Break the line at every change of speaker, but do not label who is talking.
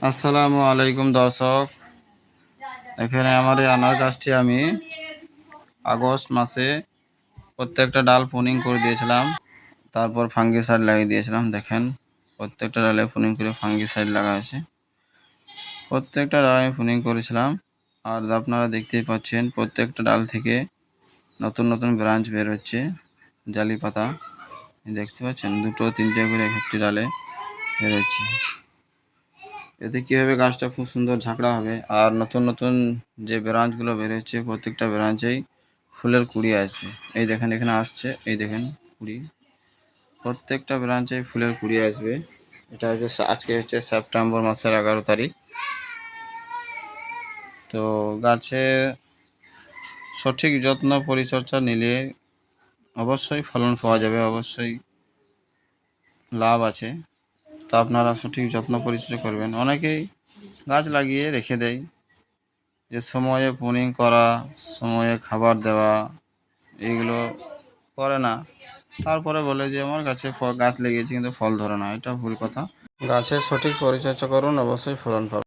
আসসালামু আলাইকুম দর্শক, এখানে আমার এই আনার গাছটি আমি আগস্ট মাসে প্রত্যেকটা ডাল প্রুনিং করে দিয়েছিলাম। তারপর ফাঙ্গিসাইড লাগিয়ে দিয়েছিলাম। দেখেন প্রত্যেকটা ডালে প্রুনিং করে ফাঙ্গিসাইড লাগা আছে। প্রত্যেকটা ডাল আমি প্রুনিং করেছিলাম। আর আপনারা দেখতেই পাচ্ছেন প্রত্যেকটা ডাল থেকে নতুন নতুন ব্রাঞ্চ বের হচ্ছে। জালি পাতা দেখতে পাচ্ছেন, দুটো তিনটে করে একটি ডালে বের হচ্ছে। এতে কী হবে, গাছটা খুব সুন্দর ঝাঁকড়া হবে। আর নতুন নতুন যে ব্রাঞ্চগুলো বেরোচ্ছে প্রত্যেকটা ব্রাঞ্চেই ফুলের কুড়ি আসবে। এই দেখেন এখানে আসছে, এই দেখেন কুড়ি, প্রত্যেকটা ব্রাঞ্চেই ফুলের কুড়ি আসবে। এটা হচ্ছে আজকে হচ্ছে সেপ্টেম্বর মাসের 11 তারিখ। তো গাছে সঠিক যত্ন পরিচর্যা নিলে অবশ্যই ফলন পাওয়া যাবে, অবশ্যই লাভ আছে। তো আপনারা সঠিক যত্ন পরিচর্যা করবেন। অনেকেই গাছ লাগিয়ে রেখে দেয়, যে সময়ে প্রুনিং করা, সময়ে খাবার দেওয়া, এইগুলো করে না। তারপরে বলে যে আমার গাছে গাছ লেগেছে কিন্তু ফল ধরে না। এটা ভুল কথা। গাছের সঠিক পরিচর্যা করুন, অবশ্যই ফলন পাবেন।